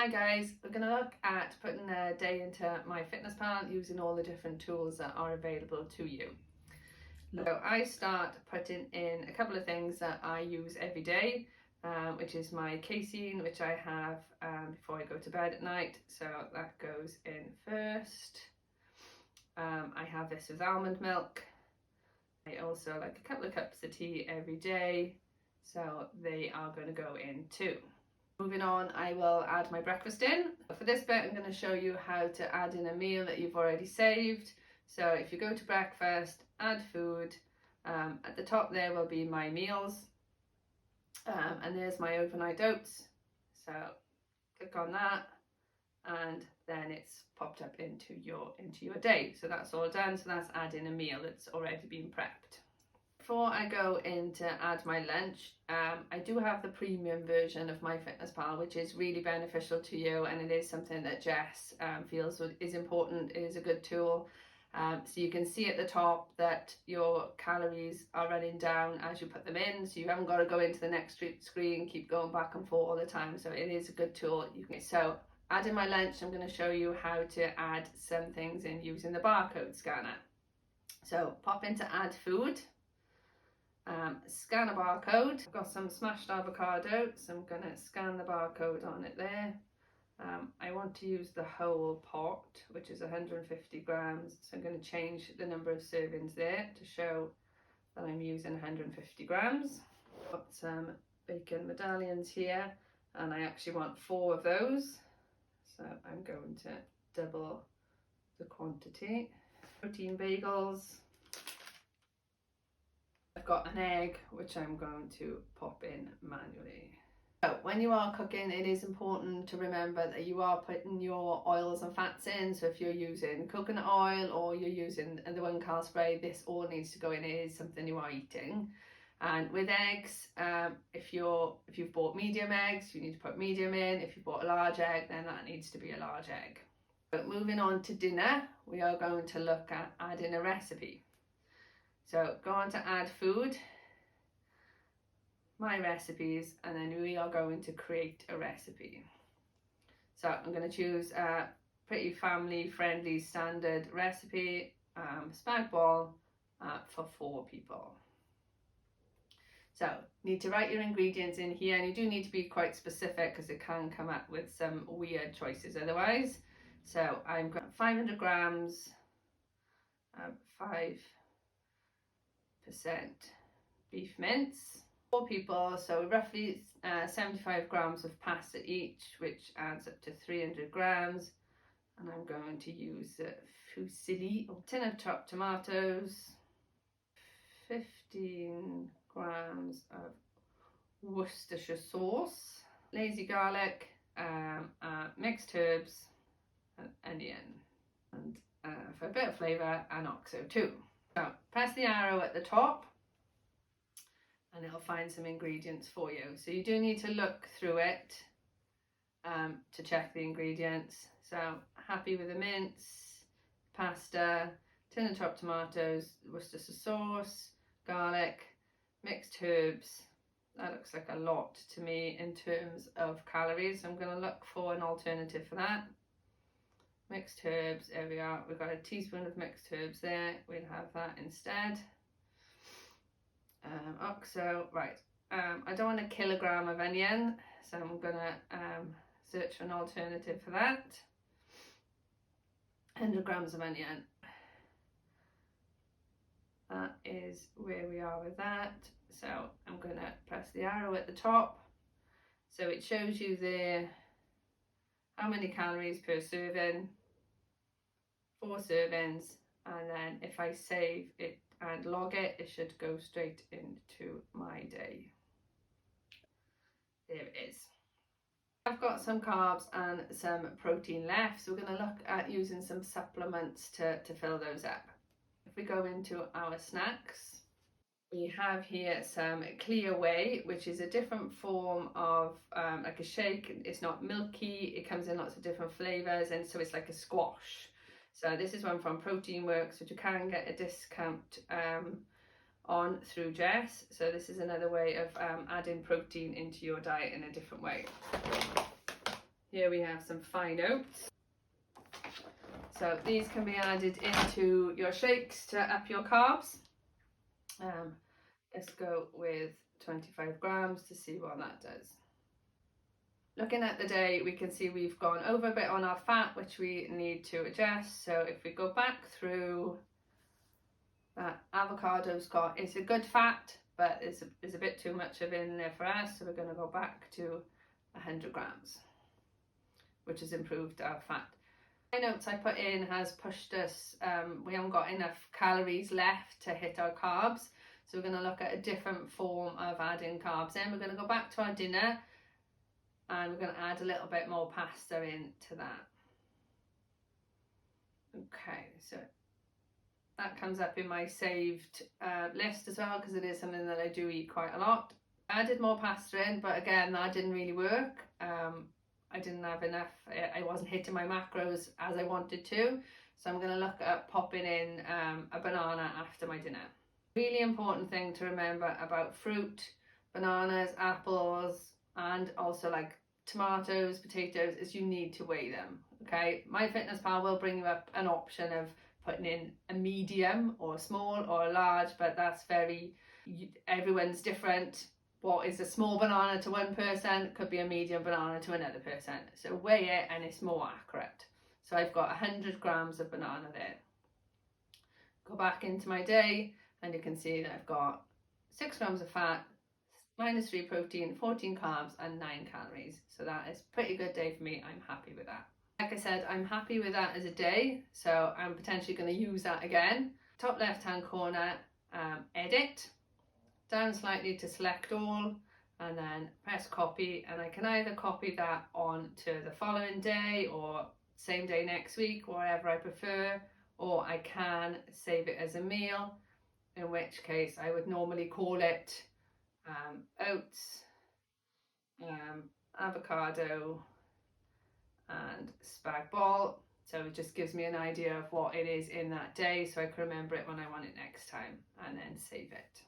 Hi guys, we're going to look at putting a day into MyFitnessPal using all the different tools that are available to you. So I start putting in a couple of things that I use every day, which is my casein, which I have before I go to bed at night. So that goes in first. I have this with almond milk. I also like a couple of cups of tea every day, so they are going to go in too. Moving on, I will add my breakfast in. For this bit, I'm going to show you how to add in a meal that you've already saved. So if you go to breakfast, add food, at the top there will be my meals, and there's my overnight oats. So click on that, and then it's popped up into your day. So that's all done. So that's adding a meal that's already been prepped. Before I go in to add my lunch, I do have the premium version of MyFitnessPal, which is really beneficial to you, and it is something that Jess feels is important. It is a good tool. So you can see at the top that your calories are running down as you put them in, so you haven't got to go into the next screen, keep going back and forth all the time. So it is a good tool. So adding my lunch, I'm going to show you how to add some things in using the barcode scanner. So pop into add food. Scan a barcode. I've got some smashed avocado, so I'm going to scan the barcode on it there. I want to use the whole pot, which is 150 grams, so I'm going to change the number of servings there to show that I'm using 150 grams. Got some bacon medallions here, and I actually want 4 of those, so I'm going to double the quantity. Protein bagels. I've got an egg, which I'm going to pop in manually. So when you are cooking, it is important to remember that you are putting your oils and fats in. So if you're using coconut oil or you're using the 1 spray, this all needs to go in. It is something you are eating. And with eggs, if you've bought medium eggs, you need to put medium in. If you bought a large egg, then that needs to be a large egg. But moving on to dinner, we are going to look at adding a recipe. So go on to add food, my recipes, and then we are going to create a recipe. So I'm going to choose a pretty family friendly standard recipe, spag bol for 4 people. So need to write your ingredients in here, and you do need to be quite specific because it can come up with some weird choices otherwise. So I'm got 500 grams, 5% beef mince, 4 people, so roughly 75 grams of pasta each, which adds up to 300 grams. And I'm going to use fusilli, or tin of chopped tomatoes, 15 grams of Worcestershire sauce, lazy garlic, mixed herbs, and onion, and for a bit of flavour, an oxo too. So press the arrow at the top and it'll find some ingredients for you. So you do need to look through it to check the ingredients. So happy with the mince, pasta, tin of chopped tomatoes, Worcestershire sauce, garlic, mixed herbs. That looks like a lot to me in terms of calories. I'm going to look for an alternative for that. Mixed herbs, there we are. We've got a teaspoon of mixed herbs there. We'll have that instead. Oxo, right. I don't want a kilogram of onion, so I'm gonna search for an alternative for that. 100 grams of onion. That is where we are with that. So I'm gonna press the arrow at the top. So it shows you there how many calories per serving, 4 servings, and then if I save it and log it, it should go straight into my day. There it is. I've got some carbs and some protein left, so we're going to look at using some supplements to fill those up. If we go into our snacks, we have here some Clear Whey, which is a different form of like a shake. It's not milky, it comes in lots of different flavours, and so it's like a squash. So this is one from Protein Works, which you can get a discount on through Jess. So this is another way of adding protein into your diet in a different way. Here we have some fine oats. So these can be added into your shakes to up your carbs. Let's go with 25 grams to see what that does. Looking at the day, we can see we've gone over a bit on our fat, which we need to adjust. So if we go back through, that avocado's got, it's a good fat, but there's a bit too much of it in there for us. So we're going to go back to 100 grams, which has improved our fat. The notes I put in has pushed us, we haven't got enough calories left to hit our carbs. So we're going to look at a different form of adding carbs in. We're going to go back to our dinner and we're going to add a little bit more pasta into that. Okay, so that comes up in my saved list as well, because it is something that I do eat quite a lot. I added more pasta in, but again, that didn't really work. I didn't have enough, I wasn't hitting my macros as I wanted to. So I'm going to look at popping in a banana after my dinner. Really important thing to remember about fruit, bananas, apples, and also like tomatoes, potatoes, is you need to weigh them. Okay, MyFitnessPal will bring you up an option of putting in a medium or a small or a large, but that's everyone's different. What is a small banana to one person could be a medium banana to another person. So weigh it and it's more accurate. So I've got 100 grams of banana there. Go back into my day and you can see that I've got 6 grams of fat, -3 protein, 14 carbs and 9 calories. So that is a pretty good day for me. I'm happy with that. Like I said, I'm happy with that as a day. So I'm potentially going to use that again. Top left hand corner, edit. Down slightly to select all and then press copy, and I can either copy that on to the following day or same day next week, whatever I prefer, or I can save it as a meal, in which case I would normally call it oats, avocado and spag bol. So it just gives me an idea of what it is in that day so I can remember it when I want it next time, and then save it.